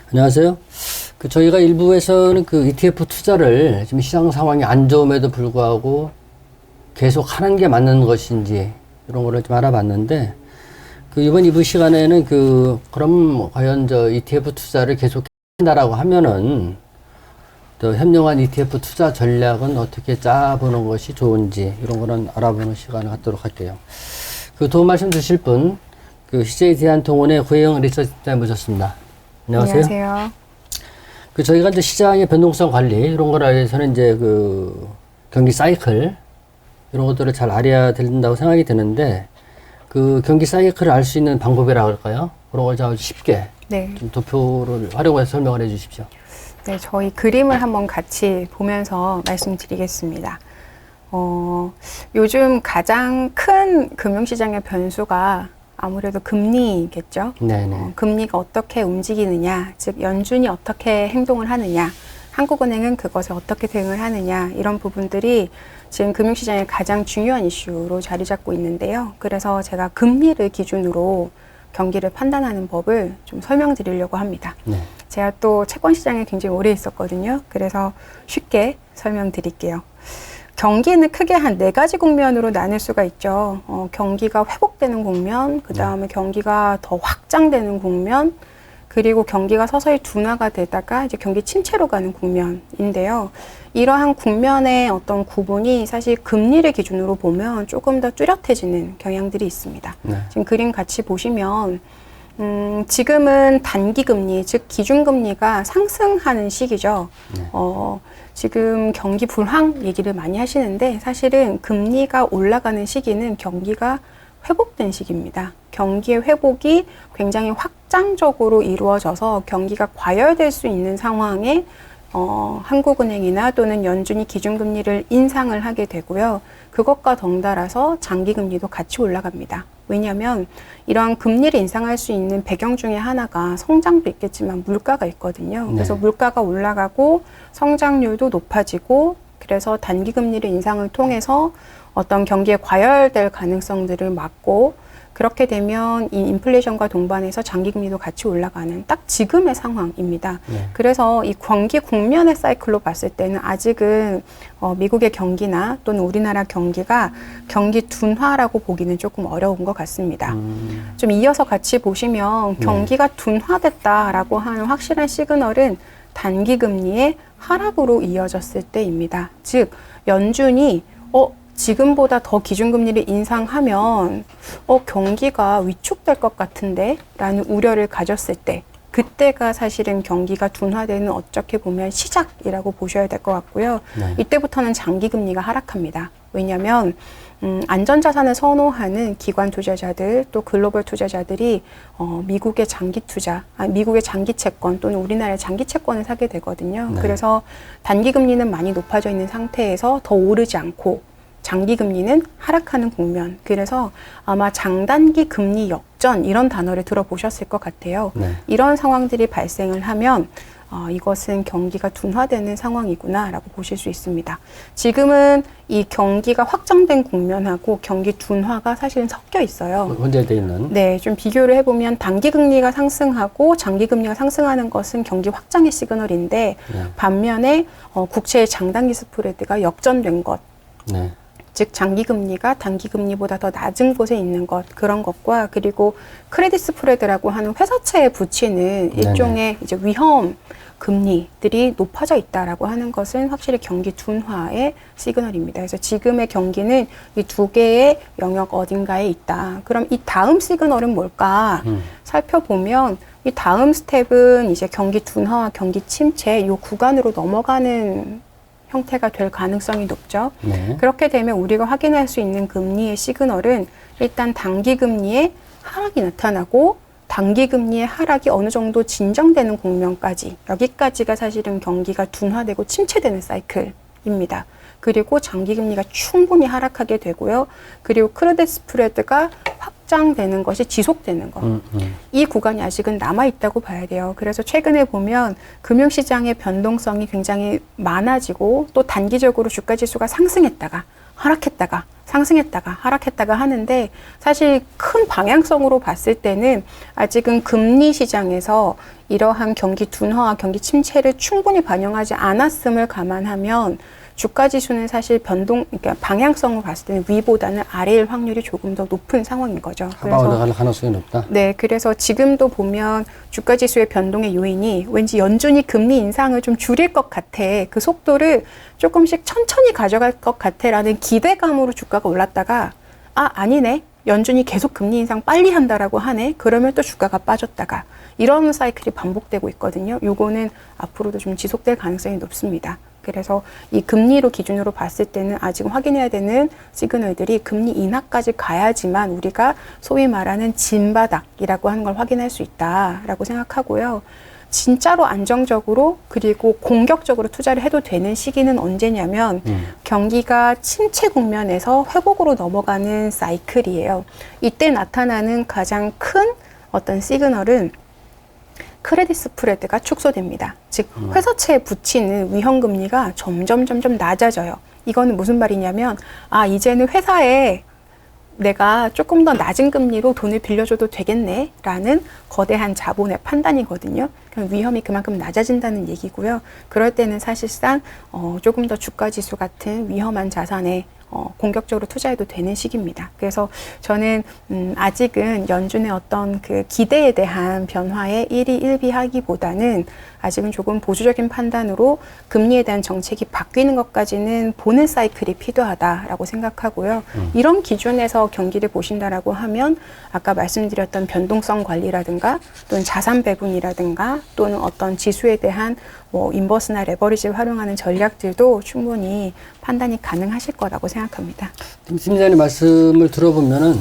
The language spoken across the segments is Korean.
안녕하세요. 저희가 일부에서는 ETF 투자를 지금 시장 상황이 안 좋음에도 불구하고 계속 하는 게 맞는 것인지 이런 거를 좀 알아봤는데, 이번 2부 시간에는 그럼 과연 ETF 투자를 계속 한다라고 하면은 또 현명한 ETF 투자 전략은 어떻게 짜보는 것이 좋은지 이런 거는 알아보는 시간을 갖도록 할게요. 도움 말씀 주실 분, CJ 대한통운의 구혜영 리서치팀장 모셨습니다. 안녕하세요. 안녕하세요. 저희가 이제 시장의 변동성 관리, 이런 거에 대해서는 이제 경기 사이클, 이런 것들을 잘 알아야 된다고 생각이 드는데, 경기 사이클을 알 수 있는 방법이라고 할까요? 그런 걸 아주 쉽게 좀 도표를 활용해서 설명을 해 주십시오. 네, 저희 그림을 한번 같이 보면서 말씀드리겠습니다. 요즘 가장 큰 금융시장의 변수가 아무래도 금리겠죠. 금리가 어떻게 움직이느냐, 즉 연준이 어떻게 행동을 하느냐, 한국은행은 그것에 어떻게 대응을 하느냐, 이런 부분들이 지금 금융시장의 가장 중요한 이슈로 자리 잡고 있는데요. 그래서 제가 금리를 기준으로 경기를 판단하는 법을 좀 설명드리려고 합니다. 제가 또 채권시장에 굉장히 오래 있었거든요. 그래서 쉽게 설명드릴게요. 경기는 크게 한 4가지 국면으로 나눌 수가 있죠. 경기가 회복되는 국면, 그 다음에 경기가 더 확장되는 국면, 그리고 경기가 서서히 둔화가 되다가 이제 경기 침체로 가는 국면인데요. 이러한 국면의 어떤 구분이 사실 금리를 기준으로 보면 조금 더 뚜렷해지는 경향들이 있습니다. 지금 그림 같이 보시면 지금은 단기금리, 즉 기준금리가 상승하는 시기죠. 지금 경기 불황 얘기를 많이 하시는데 사실은 금리가 올라가는 시기는 경기가 회복된 시기입니다. 경기의 회복이 굉장히 확장적으로 이루어져서 경기가 과열될 수 있는 상황에 한국은행이나 또는 연준이 기준금리를 인상을 하게 되고요. 그것과 덩달아서 장기금리도 같이 올라갑니다. 왜냐하면 이러한 금리를 인상할 수 있는 배경 중에 하나가 성장도 있겠지만 물가가 있거든요. 그래서 물가가 올라가고 성장률도 높아지고, 그래서 단기금리를 인상을 통해서 어떤 경기에 과열될 가능성들을 막고, 그렇게 되면 이 인플레이션과 동반해서 장기금리도 같이 올라가는 딱 지금의 상황입니다. 그래서 이 경기 국면의 사이클로 봤을 때는 아직은 미국의 경기나 또는 우리나라 경기가 경기 둔화라고 보기는 조금 어려운 것 같습니다. 좀 이어서 같이 보시면 경기가 둔화됐다라고 하는 확실한 시그널은 단기금리의 하락으로 이어졌을 때입니다. 즉 연준이 지금보다 더 기준금리를 인상하면 경기가 위축될 것 같은데 라는 우려를 가졌을 때, 그때가 사실은 경기가 둔화되는 어떻게 보면 시작이라고 보셔야 될 것 같고요. 이때부터는 장기금리가 하락합니다. 왜냐하면 안전자산을 선호하는 기관 투자자들 또 글로벌 투자자들이 미국의 장기 투자, 미국의 장기 채권 또는 우리나라의 장기 채권을 사게 되거든요. 그래서 단기금리는 많이 높아져 있는 상태에서 더 오르지 않고 장기금리는 하락하는 국면. 그래서 아마 장단기 금리 역전 이런 단어를 들어보셨을 것 같아요. 이런 상황들이 발생을 하면 이것은 경기가 둔화되는 상황이구나 라고 보실 수 있습니다. 지금은 이 경기가 확장된 국면하고 경기 둔화가 사실은 섞여 있어요. 혼재되어 있는. 네, 좀 비교를 해보면 단기금리가 상승하고 장기금리가 상승하는 것은 경기 확장의 시그널인데 반면에 국채의 장단기 스프레드가 역전된 것. 즉 장기금리가 단기금리보다 더 낮은 곳에 있는 것, 그런 것과 그리고 크레딧 스프레드라고 하는 회사채에 붙이는 일종의 이제 위험 금리들이 높아져 있다라고 하는 것은 확실히 경기 둔화의 시그널입니다. 그래서 지금의 경기는 이 두 개의 영역 어딘가에 있다. 그럼 이 다음 시그널은 뭘까? 살펴보면 이 다음 스텝은 이제 경기 둔화와 경기 침체 이 구간으로 넘어가는 형태가 될 가능성이 높죠. 그렇게 되면 우리가 확인할 수 있는 금리의 시그널은 일단 단기금리의 하락이 나타나고 단기금리의 하락이 어느 정도 진정되는 국면까지, 여기까지가 사실은 경기가 둔화되고 침체되는 사이클입니다. 그리고 장기금리가 충분히 하락하게 되고요. 그리고 크레딧 스프레드가 확장되는 것이 지속되는 것. 이 구간이 아직은 남아있다고 봐야 돼요. 그래서 최근에 보면 금융시장의 변동성이 굉장히 많아지고 또 단기적으로 주가지수가 상승했다가 하락했다가 상승했다가 하락했다가 하는데 사실 큰 방향성으로 봤을 때는 아직은 금리 시장에서 이러한 경기 둔화와 경기 침체를 충분히 반영하지 않았음을 감안하면 주가 지수는 사실 그러니까 방향성으로 봤을 때는 위보다는 아래일 확률이 조금 더 높은 상황인 거죠. 하방 올라갈 가능성이 높다. 네, 그래서 지금도 보면 주가 지수의 변동의 요인이 왠지 연준이 금리 인상을 좀 줄일 것 같아. 그 속도를 조금씩 천천히 가져갈 것 같아라는 기대감으로 주가가 올랐다가 아니네. 연준이 계속 금리 인상 빨리 한다라고 하네. 그러면 또 주가가 빠졌다가 이런 사이클이 반복되고 있거든요. 요거는 앞으로도 좀 지속될 가능성이 높습니다. 그래서 이 금리로 기준으로 봤을 때는 아직 확인해야 되는 시그널들이 금리 인하까지 가야지만 우리가 소위 말하는 진바닥이라고 하는 걸 확인할 수 있다라고 생각하고요. 진짜로 안정적으로 그리고 공격적으로 투자를 해도 되는 시기는 언제냐면 경기가 침체 국면에서 회복으로 넘어가는 사이클이에요. 이때 나타나는 가장 큰 어떤 시그널은 크레딧 스프레드가 축소됩니다. 즉 회사채에 붙이는 위험금리가 점점 낮아져요. 이거는 무슨 말이냐면 이제는 회사에 내가 조금 더 낮은 금리로 돈을 빌려줘도 되겠네 라는 거대한 자본의 판단이거든요. 그럼 위험이 그만큼 낮아진다는 얘기고요. 그럴 때는 사실상 조금 더 주가지수 같은 위험한 자산에 공격적으로 투자해도 되는 시기입니다. 그래서 저는 아직은 연준의 어떤 그 기대에 대한 변화에 일희일비하기보다는 아직은 조금 보수적인 판단으로 금리에 대한 정책이 바뀌는 것까지는 보는 사이클이 필요하다라고 생각하고요. 이런 기준에서 경기를 보신다라고 하면 아까 말씀드렸던 변동성 관리라든가 또는 자산 배분이라든가 또는 어떤 지수에 대한 인버스나 레버리지를 활용하는 전략들도 충분히 판단이 가능하실 거라고 생각합니다. 팀장님 말씀을 들어보면은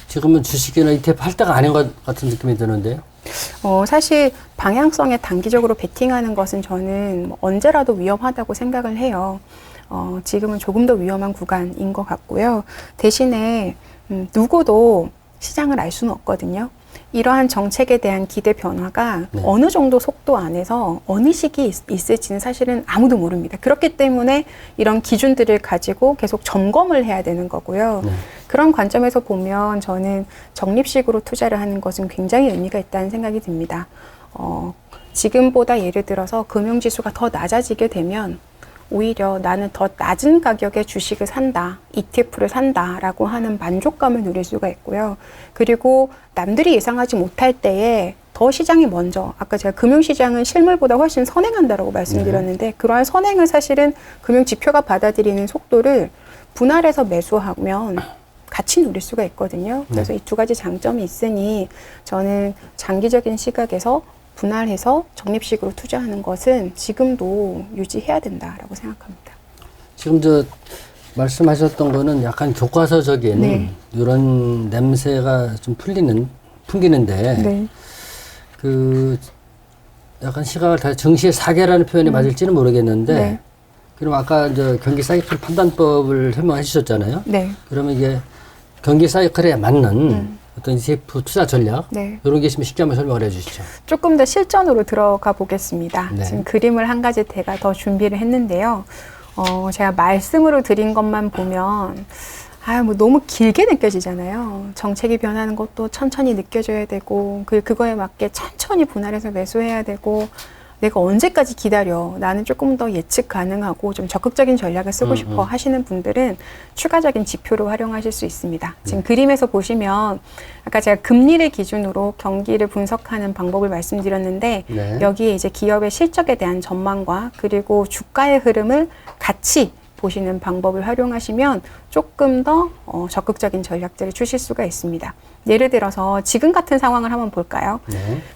지금은 주식이나 ETF 할 때가 아닌 것 같은 느낌이 드는데요. 사실 방향성에 단기적으로 베팅하는 것은 저는 언제라도 위험하다고 생각을 해요. 지금은 조금 더 위험한 구간인 것 같고요. 대신에 누구도 시장을 알 수는 없거든요. 이러한 정책에 대한 기대 변화가 어느 정도 속도 안에서 어느 시기 있을지는 사실은 아무도 모릅니다. 그렇기 때문에 이런 기준들을 가지고 계속 점검을 해야 되는 거고요. 그런 관점에서 보면 저는 적립식으로 투자를 하는 것은 굉장히 의미가 있다는 생각이 듭니다. 지금보다 예를 들어서 금융지수가 더 낮아지게 되면 오히려 나는 더 낮은 가격의 주식을 산다, ETF를 산다라고 하는 만족감을 누릴 수가 있고요. 그리고 남들이 예상하지 못할 때에 더 시장이 먼저, 아까 제가 금융시장은 실물보다 훨씬 선행한다라고 말씀드렸는데 그러한 선행을 사실은 금융지표가 받아들이는 속도를 분할해서 매수하면 같이 누릴 수가 있거든요. 그래서 이 두 가지 장점이 있으니 저는 장기적인 시각에서 분할해서 적립식으로 투자하는 것은 지금도 유지해야 된다라고 생각합니다. 지금 말씀하셨던 거는 약간 교과서적인 이런 냄새가 좀 풍기는데 그 약간 시각을 다 증시의 사계라는 표현이 맞을지는 모르겠는데 그럼 아까 경기 사이클 판단법을 설명해 주셨잖아요. 그러면 이게 경기 사이클에 맞는 어떤 ETF 투자 전략 이런 게 있으면 쉽게 한번 설명을 해주시죠. 조금 더 실전으로 들어가 보겠습니다. 지금 그림을 한 가지 제가 더 준비를 했는데요. 제가 말씀으로 드린 것만 보면 너무 길게 느껴지잖아요. 정책이 변하는 것도 천천히 느껴져야 되고 그거에 맞게 천천히 분할해서 매수해야 되고 내가 언제까지 기다려? 나는 조금 더 예측 가능하고 좀 적극적인 전략을 쓰고 싶어 하시는 분들은 추가적인 지표로 활용하실 수 있습니다. 지금 그림에서 보시면 아까 제가 금리를 기준으로 경기를 분석하는 방법을 말씀드렸는데 여기에 이제 기업의 실적에 대한 전망과 그리고 주가의 흐름을 같이 보시는 방법을 활용하시면 조금 더 적극적인 전략들을 주실 수가 있습니다. 예를 들어서 지금 같은 상황을 한번 볼까요?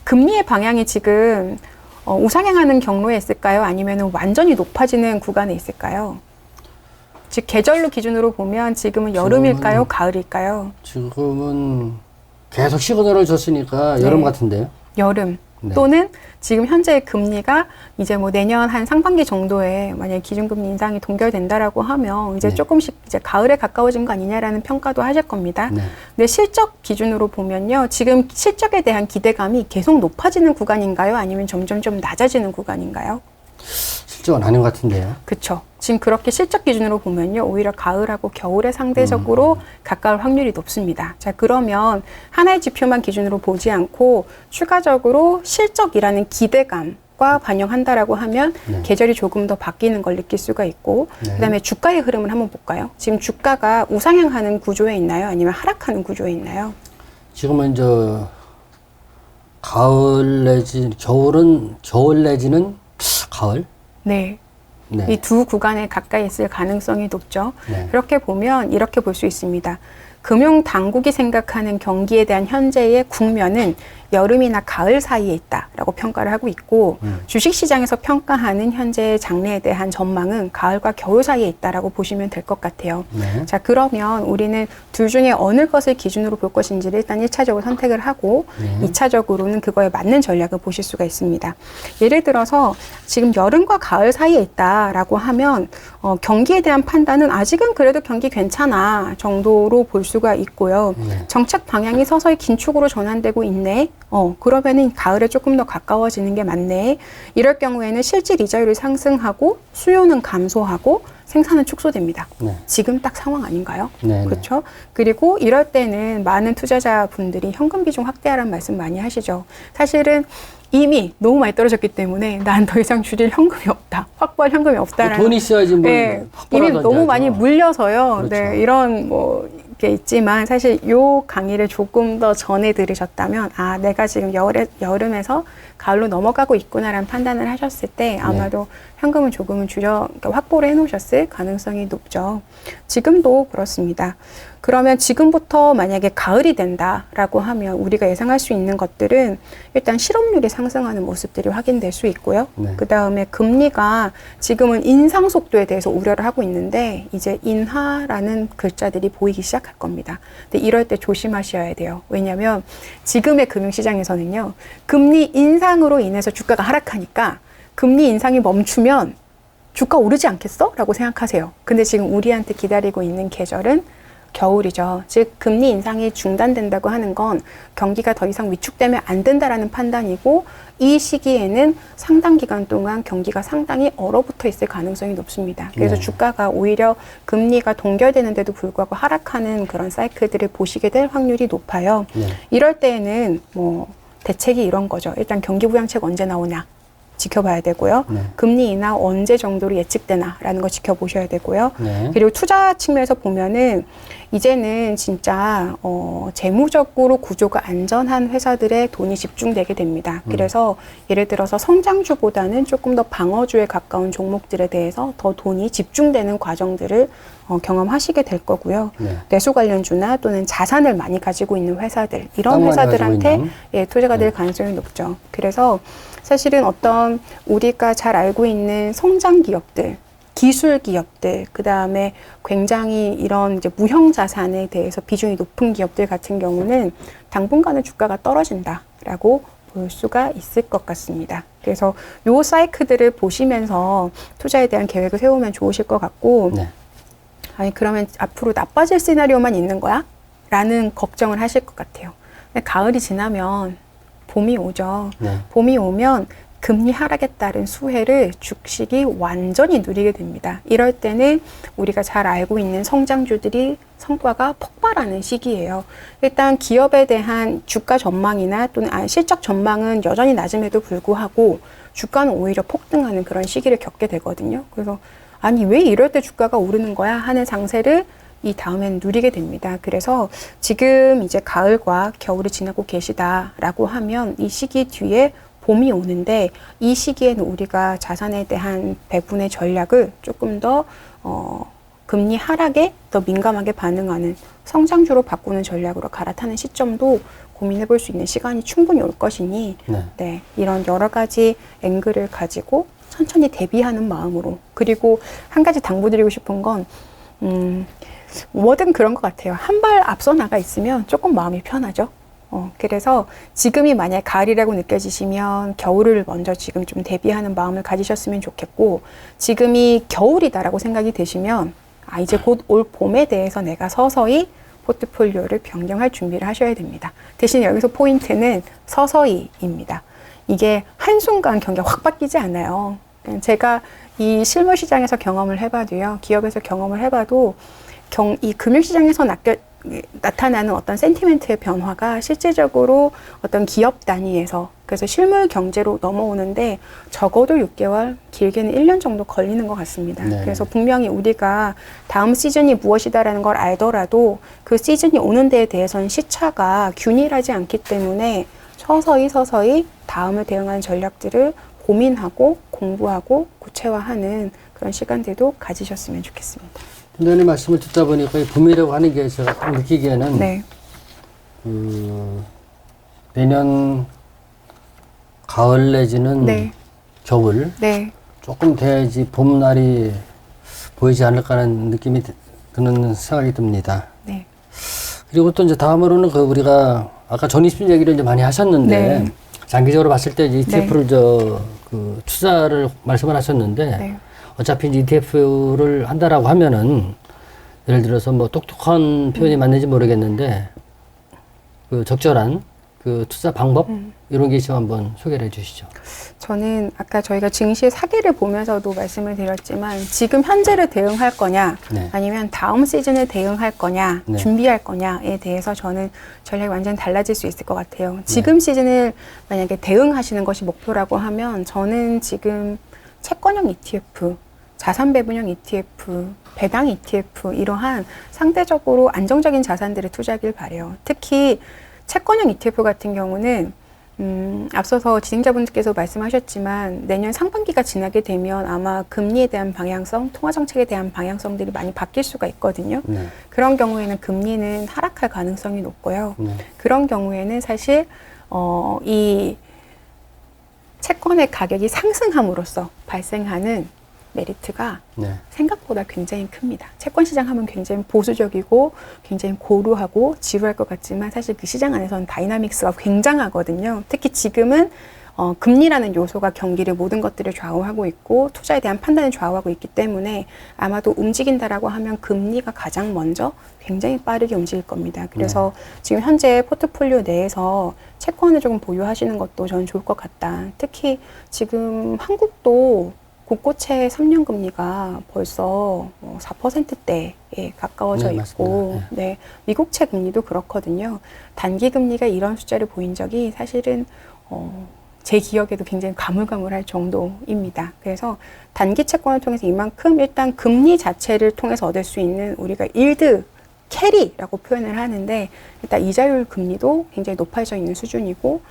금리의 방향이 지금 우상향하는 경로에 있을까요? 아니면 완전히 높아지는 구간에 있을까요? 즉 계절로 기준으로 보면 지금은 여름일까요? 가을일까요? 지금은 계속 시그널을 줬으니까 여름 같은데요? 여름. 또는 지금 현재의 금리가 이제 내년 한 상반기 정도에 만약에 기준금리 인상이 동결된다라고 하면 이제 조금씩 이제 가을에 가까워진 거 아니냐라는 평가도 하실 겁니다. 근데 실적 기준으로 보면요. 지금 실적에 대한 기대감이 계속 높아지는 구간인가요? 아니면 점점 좀 낮아지는 구간인가요? 실적은 아닌 것 같은데요. 그렇죠. 지금 그렇게 실적 기준으로 보면요. 오히려 가을하고 겨울에 상대적으로 가까울 확률이 높습니다. 자, 그러면 하나의 지표만 기준으로 보지 않고 추가적으로 실적이라는 기대감과 반영한다라고 하면 네. 계절이 조금 더 바뀌는 걸 느낄 수가 있고 네. 그다음에 주가의 흐름을 한번 볼까요? 지금 주가가 우상향하는 구조에 있나요? 아니면 하락하는 구조에 있나요? 지금은 가을 내지 겨울 내지는 가을? 네. 네. 이 두 구간에 가까이 있을 가능성이 높죠. 네. 그렇게 보면 이렇게 볼 수 있습니다. 금융 당국이 생각하는 경기에 대한 현재의 국면은 여름이나 가을 사이에 있다라고 평가를 하고 있고 주식시장에서 평가하는 현재의 장래에 대한 전망은 가을과 겨울 사이에 있다라고 보시면 될 것 같아요. 네. 자, 그러면 우리는 둘 중에 어느 것을 기준으로 볼 것인지를 일단 1차적으로 선택을 하고 네. 2차적으로는 그거에 맞는 전략을 보실 수가 있습니다. 예를 들어서 지금 여름과 가을 사이에 있다라고 하면 경기에 대한 판단은 아직은 그래도 경기 괜찮아 정도로 볼 수가 있고요. 네. 정책 방향이 서서히 긴축으로 전환되고 있네. 그러면은 가을에 조금 더 가까워지는 게 맞네. 이럴 경우에는 실질 이자율이 상승하고 수요는 감소하고 생산은 축소됩니다. 네. 지금 딱 상황 아닌가요? 네. 그렇죠? 그리고 이럴 때는 많은 투자자분들이 현금 비중 확대하라는 말씀 많이 하시죠. 사실은 이미 너무 많이 떨어졌기 때문에 난 더 이상 줄일 현금이 없다. 확보할 현금이 없다라는. 돈 있어야지 네, 이미 너무 많이 물려서요. 그렇죠. 네, 이런 게 있지만 사실 요 강의를 조금 더 전에 들으셨다면 내가 지금 여름에서 가을로 넘어가고 있구나라는 판단을 하셨을 때 아마도 현금을 조금은 그러니까 확보를 해놓으셨을 가능성이 높죠. 지금도 그렇습니다. 그러면 지금부터 만약에 가을이 된다라고 하면 우리가 예상할 수 있는 것들은 일단 실업률이 상승하는 모습들이 확인될 수 있고요. 네. 그 다음에 금리가 지금은 인상 속도에 대해서 우려를 하고 있는데 이제 인하라는 글자들이 보이기 시작할 겁니다. 근데 이럴 때 조심하셔야 돼요. 왜냐하면 지금의 금융시장에서는요. 금리 인상으로 인해서 주가가 하락하니까 금리 인상이 멈추면 주가 오르지 않겠어? 라고 생각하세요. 근데 지금 우리한테 기다리고 있는 계절은 겨울이죠. 즉 금리 인상이 중단된다고 하는 건 경기가 더 이상 위축되면 안 된다라는 판단이고 이 시기에는 상당 기간 동안 경기가 상당히 얼어붙어 있을 가능성이 높습니다. 그래서 주가가 오히려 금리가 동결되는데도 불구하고 하락하는 그런 사이클들을 보시게 될 확률이 높아요. 이럴 때에는 대책이 이런 거죠. 일단 경기 부양책 언제 나오냐 지켜봐야 되고요. 금리 인하 언제 정도로 예측되나라는 거 지켜보셔야 되고요. 그리고 투자 측면에서 보면은 이제는 진짜 재무적으로 구조가 안전한 회사들의 돈이 집중되게 됩니다. 그래서 예를 들어서 성장주보다는 조금 더 방어주에 가까운 종목들에 대해서 더 돈이 집중되는 과정들을 경험하시게 될 거고요. 내수 관련주나 또는 자산을 많이 가지고 있는 회사들 이런 회사들한테 투자가 될 가능성이 높죠. 그래서 사실은 어떤 우리가 잘 알고 있는 성장 기업들, 기술 기업들, 그 다음에 굉장히 이런 이제 무형 자산에 대해서 비중이 높은 기업들 같은 경우는 당분간은 주가가 떨어진다라고 볼 수가 있을 것 같습니다. 그래서 요 사이클들을 보시면서 투자에 대한 계획을 세우면 좋으실 것 같고, 그러면 앞으로 나빠질 시나리오만 있는 거야? 라는 걱정을 하실 것 같아요. 근데 가을이 지나면 봄이 오죠. 봄이 오면 금리 하락에 따른 수혜를 주식이 완전히 누리게 됩니다. 이럴 때는 우리가 잘 알고 있는 성장주들이 성과가 폭발하는 시기예요. 일단 기업에 대한 주가 전망이나 또는 실적 전망은 여전히 낮음에도 불구하고 주가는 오히려 폭등하는 그런 시기를 겪게 되거든요. 그래서 왜 이럴 때 주가가 오르는 거야 하는 장세를 이 다음엔 누리게 됩니다. 그래서 지금 이제 가을과 겨울이 지나고 계시다라고 하면 이 시기 뒤에 봄이 오는데 이 시기에는 우리가 자산에 대한 배분의 전략을 조금 더 금리 하락에 더 민감하게 반응하는 성장주로 바꾸는 전략으로 갈아타는 시점도 고민해 볼 수 있는 시간이 충분히 올 것이니 이런 여러 가지 앵글을 가지고 천천히 대비하는 마음으로 그리고 한 가지 당부드리고 싶은 건 뭐든 그런 것 같아요. 한 발 앞서 나가 있으면 조금 마음이 편하죠. 그래서 지금이 만약 가을이라고 느껴지시면 겨울을 먼저 지금 좀 대비하는 마음을 가지셨으면 좋겠고 지금이 겨울이다라고 생각이 드시면 이제 곧 올 봄에 대해서 내가 서서히 포트폴리오를 변경할 준비를 하셔야 됩니다. 대신 여기서 포인트는 서서히입니다. 이게 한순간 경기가 확 바뀌지 않아요. 제가 이 실물 시장에서 경험을 해봐도요, 기업에서 경험을 해봐도 이 금융시장에서 나타나는 어떤 센티멘트의 변화가 실질적으로 어떤 기업 단위에서 그래서 실물 경제로 넘어오는데 적어도 6개월, 길게는 1년 정도 걸리는 것 같습니다. 네. 그래서 분명히 우리가 다음 시즌이 무엇이다라는 걸 알더라도 그 시즌이 오는 데에 대해서는 시차가 균일하지 않기 때문에 서서히 다음을 대응하는 전략들을 고민하고 공부하고 구체화하는 그런 시간들도 가지셨으면 좋겠습니다. 팀장님 말씀을 듣다 보니까 이 붐이라고 하는 게 제가 딱 느끼기에는 네. 내년 가을 내지는 네. 겨울 네. 조금 돼야지 봄날이 보이지 않을까 하는 느낌이 드는 생각이 듭니다. 네. 그리고 또 이제 다음으로는 그 우리가 아까 전입신 얘기를 이제 많이 하셨는데 네. 장기적으로 봤을 때 ETF를 그 투자를 말씀을 하셨는데 네. 어차피 ETF를 한다라고 하면은 예를 들어서 뭐 똑똑한 표현이 맞는지 모르겠는데 그 적절한 그 투자 방법 이런 게 있으면 한번 소개를 해주시죠. 저는 아까 저희가 증시 사기를 보면서도 말씀을 드렸지만 지금 현재를 대응할 거냐 네. 아니면 다음 시즌에 대응할 거냐 네. 준비할 거냐에 대해서 저는 전략이 완전히 달라질 수 있을 것 같아요. 지금 시즌을 만약에 대응하시는 것이 목표라고 하면 저는 지금 채권형 ETF, 자산 배분형 ETF, 배당 ETF 이러한 상대적으로 안정적인 자산들에 투자하길 바래요. 특히 채권형 ETF 같은 경우는 앞서서 진행자분들께서 말씀하셨지만 내년 상반기가 지나게 되면 아마 금리에 대한 방향성, 통화정책에 대한 방향성들이 많이 바뀔 수가 있거든요. 네. 그런 경우에는 금리는 하락할 가능성이 높고요. 네. 그런 경우에는 사실 이 채권의 가격이 상승함으로써 발생하는 메리트가 네. 생각보다 굉장히 큽니다. 채권 시장 하면 굉장히 보수적이고 굉장히 고루하고 지루할 것 같지만 사실 그 시장 안에서는 다이나믹스가 굉장하거든요. 특히 지금은 금리라는 요소가 경기를 모든 것들을 좌우하고 있고 투자에 대한 판단을 좌우하고 있기 때문에 아마도 움직인다라고 하면 금리가 가장 먼저 굉장히 빠르게 움직일 겁니다. 그래서 지금 현재 포트폴리오 내에서 채권을 조금 보유하시는 것도 저는 좋을 것 같다. 특히 지금 한국도 국고채 3년 금리가 벌써 4%대에 가까워져 네, 있고, 네, 미국채 금리도 그렇거든요. 단기 금리가 이런 숫자를 보인 적이 사실은 제 기억에도 굉장히 가물가물할 정도입니다. 그래서 단기 채권을 통해서 이만큼 일단 금리 자체를 통해서 얻을 수 있는 우리가 일드 캐리라고 표현을 하는데 일단 이자율 금리도 굉장히 높아져 있는 수준이고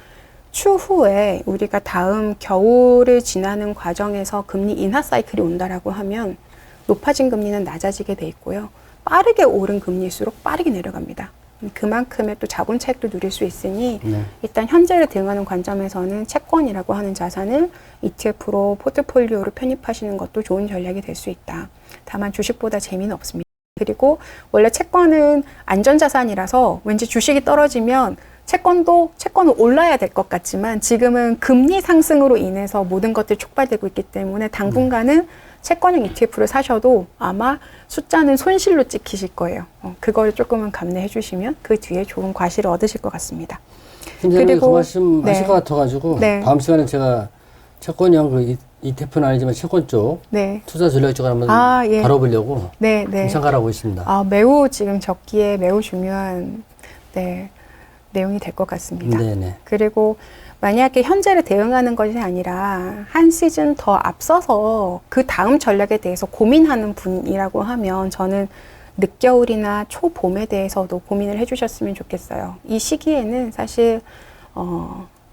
추후에 우리가 다음 겨울을 지나는 과정에서 금리 인하 사이클이 온다라고 하면 높아진 금리는 낮아지게 돼 있고요. 빠르게 오른 금리일수록 빠르게 내려갑니다. 그만큼의 또 자본 차익도 누릴 수 있으니 일단 현재를 대응하는 관점에서는 채권이라고 하는 자산을 ETF로 포트폴리오로 편입하시는 것도 좋은 전략이 될 수 있다. 다만 주식보다 재미는 없습니다. 그리고 원래 채권은 안전자산이라서 왠지 주식이 떨어지면 채권은 올라야 될 것 같지만 지금은 금리 상승으로 인해서 모든 것들이 촉발되고 있기 때문에 당분간은 채권형 ETF를 사셔도 아마 숫자는 손실로 찍히실 거예요. 그걸 조금은 감내해 주시면 그 뒤에 좋은 과실을 얻으실 것 같습니다. 팀장님 그 말씀 하실 것 같아가지고 다음 시간에 제가 채권형 그 ETF는 아니지만 채권 쪽 투자 전략 쪽을 한번 다뤄보려고 생각을 하고 있습니다. 매우 지금 적기에 매우 중요한 내용이 될 것 같습니다. 네네. 그리고 만약에 현재를 대응하는 것이 아니라 한 시즌 더 앞서서 그 다음 전략에 대해서 고민하는 분이라고 하면 저는 늦겨울이나 초봄에 대해서도 고민을 해주셨으면 좋겠어요. 이 시기에는 사실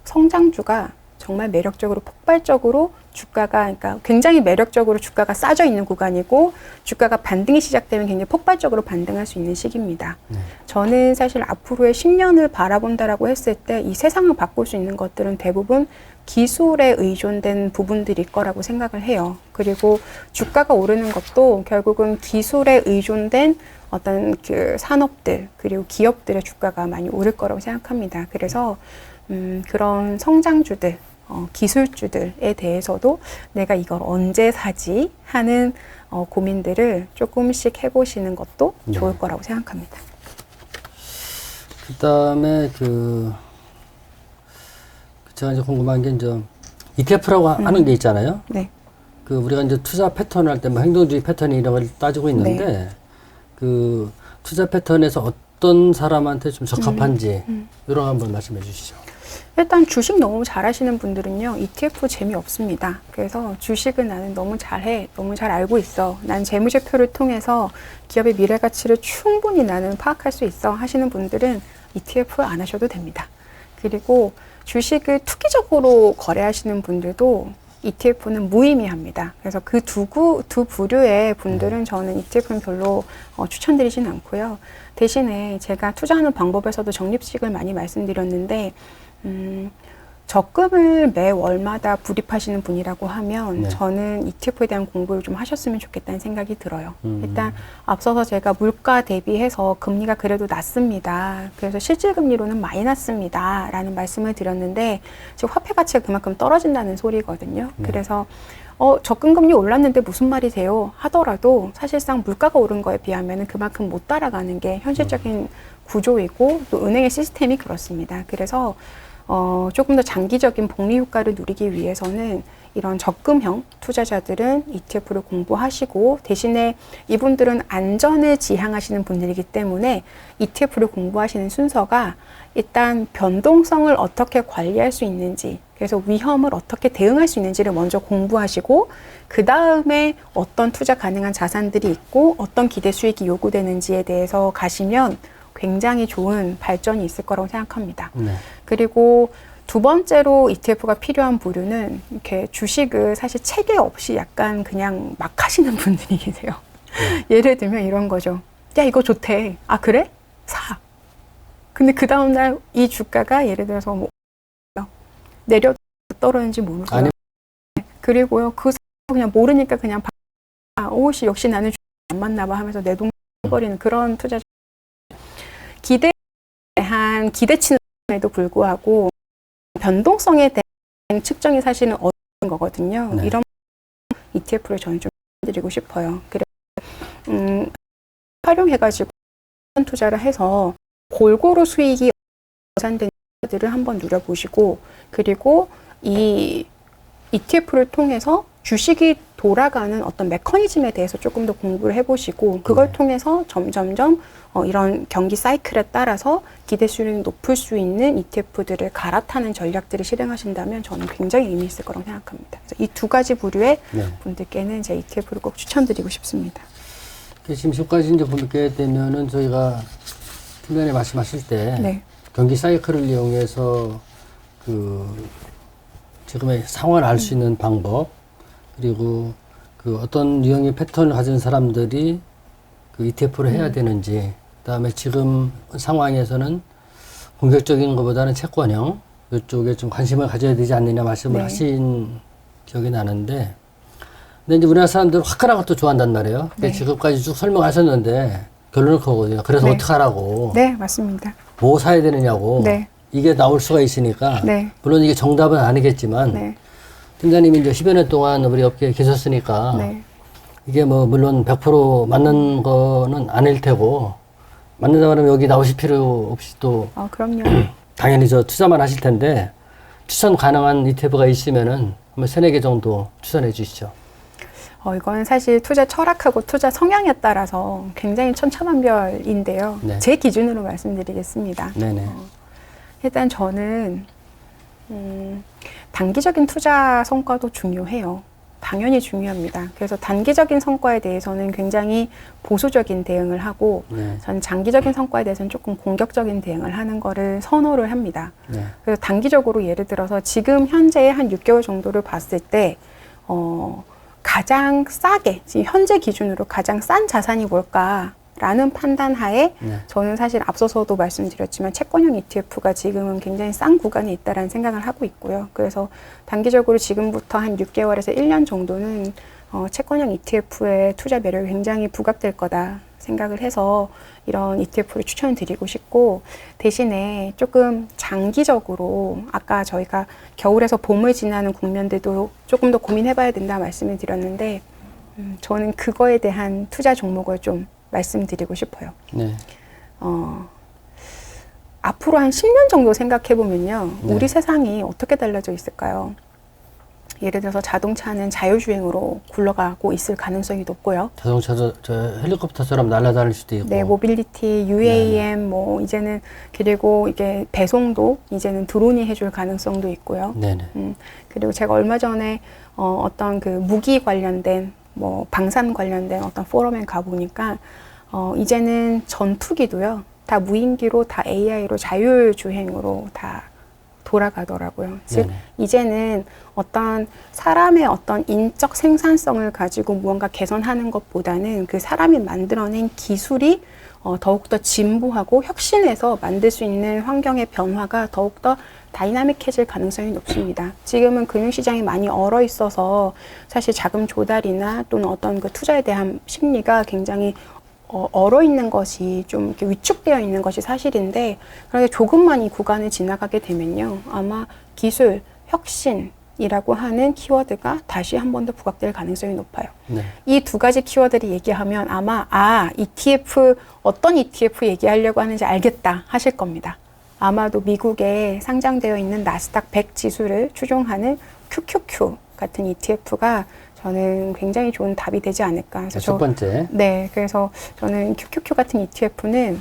성장주가 정말 매력적으로 폭발적으로 주가가 그러니까 굉장히 매력적으로 주가가 싸져 있는 구간이고 주가가 반등이 시작되면 굉장히 폭발적으로 반등할 수 있는 시기입니다. 저는 사실 앞으로의 10년을 바라본다라고 했을 때 이 세상을 바꿀 수 있는 것들은 대부분 기술에 의존된 부분들일 거라고 생각을 해요. 그리고 주가가 오르는 것도 결국은 기술에 의존된 어떤 그 산업들 그리고 기업들의 주가가 많이 오를 거라고 생각합니다. 그래서 그런 성장주들 기술주들에 대해서도 내가 이걸 언제 사지 하는 고민들을 조금씩 해보시는 것도 좋을 거라고 생각합니다. 그 다음에 제가 이제 궁금한 게 이제 ETF라고 하는 게 있잖아요. 그 우리가 이제 투자 패턴을 할 때 뭐 행동주의 패턴 이런 걸 따지고 있는데 네. 그 투자 패턴에서 어떤 사람한테 좀 적합한지 이런 거 한번 말씀해 주시죠. 일단 주식 너무 잘하시는 분들은요, ETF 재미없습니다. 그래서 주식은 나는 너무 잘해, 너무 잘 알고 있어, 난 재무제표를 통해서 기업의 미래 가치를 충분히 나는 파악할 수 있어 하시는 분들은 ETF 안 하셔도 됩니다. 그리고 주식을 투기적으로 거래하시는 분들도 ETF는 무의미합니다. 그래서 그 두 부류의 분들은 저는 ETF는 별로 추천드리진 않고요. 대신에 제가 투자하는 방법에서도 적립식을 많이 말씀드렸는데 적금을 매 월마다 불입하시는 분이라고 하면 저는 ETF에 대한 공부를 좀 하셨으면 좋겠다는 생각이 들어요. 일단 앞서서 제가 물가 대비해서 금리가 그래도 낮습니다. 그래서 실질금리로는 마이너스입니다 라는 말씀을 드렸는데 지금 화폐 가치가 그만큼 떨어진다는 소리거든요. 그래서 적금금리 올랐는데 무슨 말이세요 하더라도 사실상 물가가 오른 거에 비하면 그만큼 못 따라가는 게 현실적인 구조이고 또 은행의 시스템이 그렇습니다. 그래서 조금 더 장기적인 복리 효과를 누리기 위해서는 이런 적금형 투자자들은 ETF를 공부하시고 대신에 이분들은 안전을 지향하시는 분들이기 때문에 ETF를 공부하시는 순서가 일단 변동성을 어떻게 관리할 수 있는지, 그래서 위험을 어떻게 대응할 수 있는지를 먼저 공부하시고 그 다음에 어떤 투자 가능한 자산들이 있고 어떤 기대 수익이 요구되는지에 대해서 가시면 굉장히 좋은 발전이 있을 거라고 생각합니다. 그리고 두 번째로 ETF가 필요한 부류는 이렇게 주식을 사실 체계 없이 약간 그냥 막 하시는 분들이 계세요. 예를 들면 이런 거죠. 야, 이거 좋대. 아, 그래? 사. 근데 그 다음날 이 주가가 예를 들어서 뭐 내려 떨어지는지 모르고요. 그리고요, 그 그냥 모르니까 그냥 오씨 역시 나는 안 맞나 봐 하면서 내동버리는 그런 투자. 기대한 기대치에도 불구하고 변동성에 대한 측정이 사실은 어려운 거거든요. 이런 ETF를 저는 좀 드리고 싶어요. 그래서 활용해가지고 투자를 해서 골고루 수익이 자산된 것들을 한번 누려보시고, 그리고 이 ETF를 통해서 주식이 돌아가는 어떤 메커니즘에 대해서 조금 더 공부를 해보시고 그걸 통해서 점점점 이런 경기 사이클에 따라서 기대 수익이 높을 수 있는 ETF들을 갈아타는 전략들을 실행하신다면 저는 굉장히 의미 있을 거라고 생각합니다. 그래서 이 두 가지 부류의 분들께는 제 ETF를 꼭 추천드리고 싶습니다. 지금 지금까지 이제 보게 되면은 저희가 팀장님 말씀하실 때 경기 사이클을 이용해서 그 지금의 상황을 알 수 있는 방법, 그리고 그 어떤 유형의 패턴을 가진 사람들이 그 ETF를 해야 되는지, 그다음에 지금 상황에서는 공격적인 것보다는 채권형 이쪽에 좀 관심을 가져야 되지 않느냐 말씀을 하신 기억이 나는데, 근데 이제 우리나라 사람들은 화끈한 것도 좋아한단 말이에요. 지금까지 쭉 설명하셨는데 결론은 그거거든요. 그래서 어떻게 하라고? 네, 맞습니다. 뭐 사야 되느냐고. 이게 나올 수가 있으니까 물론 이게 정답은 아니겠지만 팀장님이 이제 10여 년 동안 우리 업계에 계셨으니까 이게 뭐 물론 100% 맞는 거는 아닐 테고, 맞는다 그러면 여기 나오실 필요 없이 또 그럼요. 당연히 저 투자만 하실 텐데 추천 가능한 ETF가 있으면은 한번 3-4개 정도 추천해 주시죠. 이건 사실 투자 철학하고 투자 성향에 따라서 굉장히 천차만별인데요. 제 기준으로 말씀드리겠습니다. 일단 저는 단기적인 투자 성과도 중요해요. 당연히 중요합니다. 그래서 단기적인 성과에 대해서는 굉장히 보수적인 대응을 하고 저는 장기적인 성과에 대해서는 조금 공격적인 대응을 하는 거를 선호를 합니다. 그래서 단기적으로 예를 들어서 지금 현재의 한 6개월 정도를 봤을 때 가장 싸게, 지금 현재 기준으로 가장 싼 자산이 뭘까라는 판단 하에 저는 사실 앞서서도 말씀드렸지만 채권형 ETF가 지금은 굉장히 싼 구간에 있다라는 생각을 하고 있고요. 그래서 단기적으로 지금부터 한 6개월에서 1년 정도는 채권형 ETF의 투자 매력이 굉장히 부각될 거다 생각을 해서 이런 ETF를 추천드리고 싶고, 대신에 조금 장기적으로 아까 저희가 겨울에서 봄을 지나는 국면들도 조금 더 고민해봐야 된다 말씀을 드렸는데 저는 그거에 대한 투자 종목을 좀 말씀드리고 싶어요. 앞으로 한 10년 정도 생각해보면요. 우리 세상이 어떻게 달라져 있을까요? 예를 들어서 자동차는 자율주행으로 굴러가고 있을 가능성이 높고요. 자동차도 저 헬리콥터처럼 날아다닐 수도 있고. 네, 모빌리티, UAM, 뭐 이제는 그리고 이게 배송도 이제는 드론이 해줄 가능성도 있고요. 네네. 그리고 제가 얼마 전에 어떤 그 무기 관련된 뭐 방산 관련된 어떤 포럼에 가보니까 이제는 전투기도요. 다 무인기로 다 AI로 자율주행으로 다 돌아가더라고요. 즉 네네. 이제는 어떤 사람의 어떤 인적 생산성을 가지고 무언가 개선하는 것보다는 그 사람이 만들어낸 기술이 더욱더 진보하고 혁신해서 만들 수 있는 환경의 변화가 더욱더 다이나믹해질 가능성이 높습니다. 지금은 금융시장이 많이 얼어 있어서 사실 자금 조달이나 또는 어떤 그 투자에 대한 심리가 굉장히 얼어 있는 것이 좀 이렇게 위축되어 있는 것이 사실인데, 그렇게 조금만 이 구간을 지나가게 되면요, 아마 기술, 혁신이라고 하는 키워드가 다시 한 번 더 부각될 가능성이 높아요. 네. 이 두 가지 키워드를 얘기하면 아마 ETF, 어떤 ETF 얘기하려고 하는지 알겠다 하실 겁니다. 아마도 미국에 상장되어 있는 나스닥 100 지수를 추종하는 QQQ 같은 ETF가 저는 굉장히 좋은 답이 되지 않을까. 그래서 첫 번째. 네, 그래서 저는 QQQ 같은 ETF는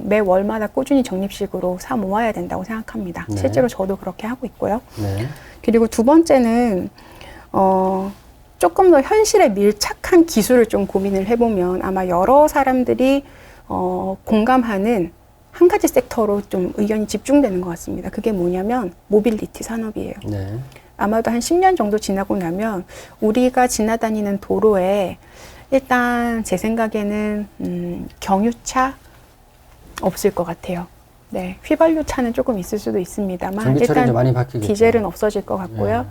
매 월마다 꾸준히 적립식으로 사 모아야 된다고 생각합니다. 네. 실제로 저도 그렇게 하고 있고요. 네. 그리고 두 번째는 조금 더 현실에 밀착한 기술을 좀 고민을 해보면 아마 여러 사람들이 공감하는 한 가지 섹터로 좀 의견이 집중되는 것 같습니다. 그게 뭐냐면 모빌리티 산업이에요. 네. 아마도 한 10년 정도 지나고 나면 우리가 지나다니는 도로에 일단 제 생각에는 경유차 없을 것 같아요. 네, 휘발유차는 조금 있을 수도 있습니다만 일단 많이 바뀌겠죠. 디젤은 없어질 것 같고요.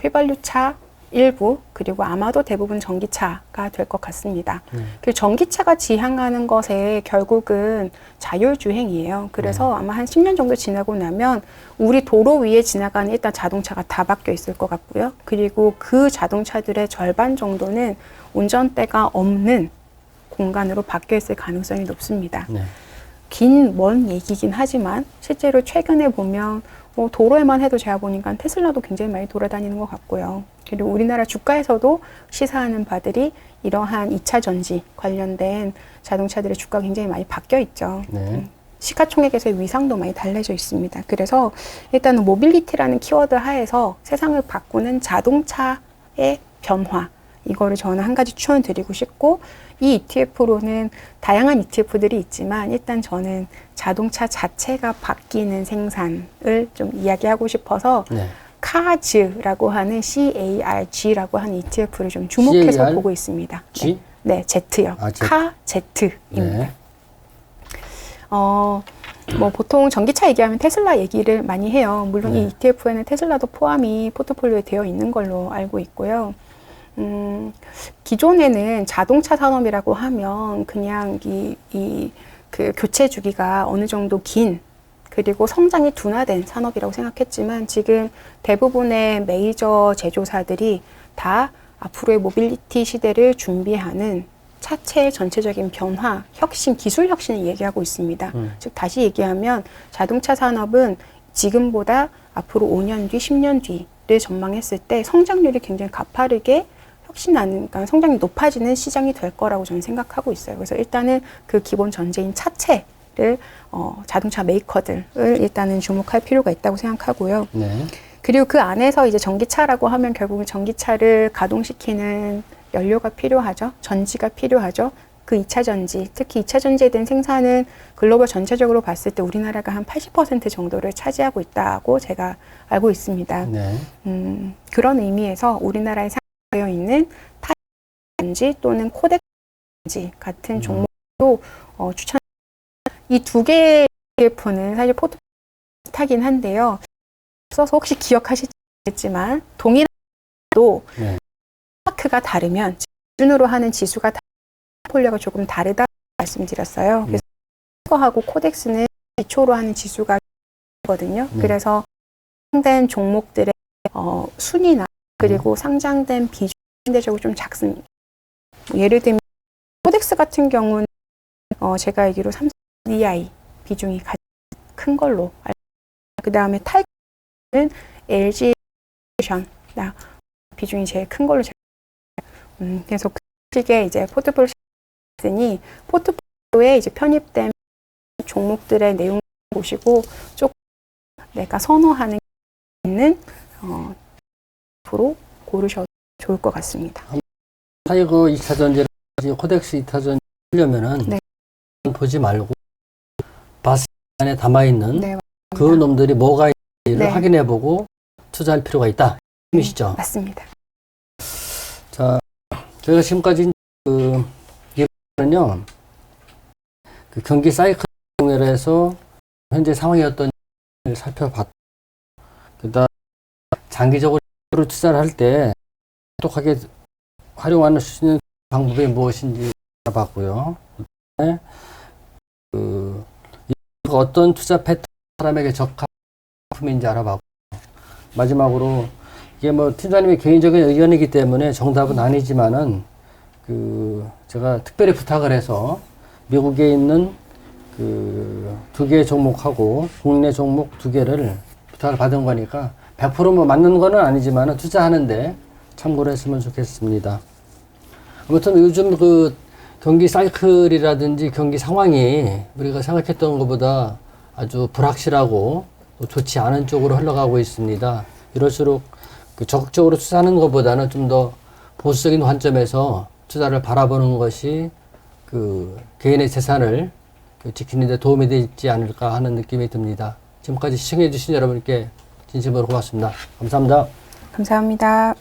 휘발유차 일부, 그리고 아마도 대부분 전기차가 될 것 같습니다. 그 전기차가 지향하는 것에 결국은 자율주행이에요. 그래서 아마 한 10년 정도 지나고 나면 우리 도로 위에 지나가는 일단 자동차가 다 바뀌어 있을 것 같고요. 그리고 그 자동차들의 절반 정도는 운전대가 없는 공간으로 바뀌어 있을 가능성이 높습니다. 네. 긴, 먼 얘기긴 하지만 실제로 최근에 보면 뭐 도로에만 해도 제가 보니까 테슬라도 굉장히 많이 돌아다니는 것 같고요. 그리고 우리나라 주가에서도 시사하는 바들이 이러한 2차 전지 관련된 자동차들의 주가가 굉장히 많이 바뀌어 있죠. 네. 시가총액에서의 위상도 많이 달라져 있습니다. 그래서 일단은 모빌리티라는 키워드 하에서 세상을 바꾸는 자동차의 변화, 이거를 저는 한 가지 추천드리고 싶고, 이 ETF로는 다양한 ETF들이 있지만 일단 저는 자동차 자체가 바뀌는 생산을 좀 이야기하고 싶어서 네. 카즈라고 하는 CARG라고 하는 ETF를 좀 주목해서 CAR? 보고 있습니다. G? 네, Z요. 카제트입니다. 네. 뭐 보통 전기차 얘기하면 테슬라 얘기를 많이 해요. 물론 네. 이 ETF에는 테슬라도 포함이 포트폴리오에 되어 있는 걸로 알고 있고요. 기존에는 자동차 산업이라고 하면 그냥 그 교체 주기가 어느 정도 긴, 그리고 성장이 둔화된 산업이라고 생각했지만 지금 대부분의 메이저 제조사들이 다 앞으로의 모빌리티 시대를 준비하는 차체의 전체적인 변화, 혁신, 기술 혁신을 얘기하고 있습니다. 즉 다시 얘기하면 자동차 산업은 지금보다 앞으로 5년 뒤, 10년 뒤를 전망했을 때 성장률이 굉장히 가파르게 혁신하는, 그러니까 성장이 높아지는 시장이 될 거라고 저는 생각하고 있어요. 그래서 일단은 그 기본 전제인 차체를 자동차 메이커들을 일단은 주목할 필요가 있다고 생각하고요. 네. 그리고 그 안에서 이제 전기차라고 하면 결국은 전기차를 가동시키는 연료가 필요하죠. 전지가 필요하죠. 그 2차 전지, 특히 2차 전지에 대한 생산은 글로벌 전체적으로 봤을 때 우리나라가 한 80% 정도를 차지하고 있다고 제가 알고 있습니다. 네. 그런 의미에서 우리나라에 되어 있는 타전지 또는 코덱 전지 같은 종목도 추천. 이 두 개의 ETF는 사실 포트폴리오 비슷하긴 한데요. 써서 혹시 기억하시겠지만 동일하도 네. 마크가 다르면 기준으로 하는 지수가 포트폴리오가 조금 다르다 말씀드렸어요. 그래서 하고 코덱스는 기초로 하는 지수가 거든요. 그래서 상장된 종목들의 순위나 그리고 상장된 비중 상대적으로 좀 작습니다. 예를 들면 코덱스 같은 경우는 제가 알기로 삼성 DI 비중이 가장 큰 걸로 알고, 그 다음에 탈는 LG 션, 비중이 제일 큰 걸로 제가 그래서 그 식의 이제 포트폴리오 쓰니 포트폴리오에 이제 편입된 종목들의 내용을 보시고 조금 내가 선호하는 게 있는 프로 고르셔도 좋을 것 같습니다. 타이거 2차전지, 코덱스 2차전지 하려면은 네. 보지 말고 바스 안에 담아있는 네, 그 놈들이 뭐가 있는지를 네. 확인해보고 투자할 필요가 있다. 이시죠? 맞습니다. 자, 저희가 지금까지 그 이거는요, 그 경기 사이클에서 현재 상황이 어떤지 살펴봤고, 그다음 장기적으로 투자를 할 때 똑똑하게 활용할 수 있는 방법이 무엇인지 알아봤고요. 그다음에 이거 어떤 투자 패턴 사람에게 적합한 상품인지 알아봤고, 마지막으로 이게 뭐 팀장님의 개인적인 의견이기 때문에 정답은 아니지만은 제가 특별히 부탁을 해서 미국에 있는 두 개의 종목하고 국내 종목 두 개를 부탁을 받은 거니까 100% 맞는 거는 아니지만은 투자하는데 참고를 했으면 좋겠습니다. 아무튼 요즘 경기 사이클이라든지 경기 상황이 우리가 생각했던 것보다 아주 불확실하고 또 좋지 않은 쪽으로 흘러가고 있습니다. 이럴수록 적극적으로 투자하는 것보다는 좀 더 보수적인 관점에서 투자를 바라보는 것이 개인의 재산을 지키는 데 도움이 되지 않을까 하는 느낌이 듭니다. 지금까지 시청해 주신 여러분께 진심으로 고맙습니다. 감사합니다. 감사합니다.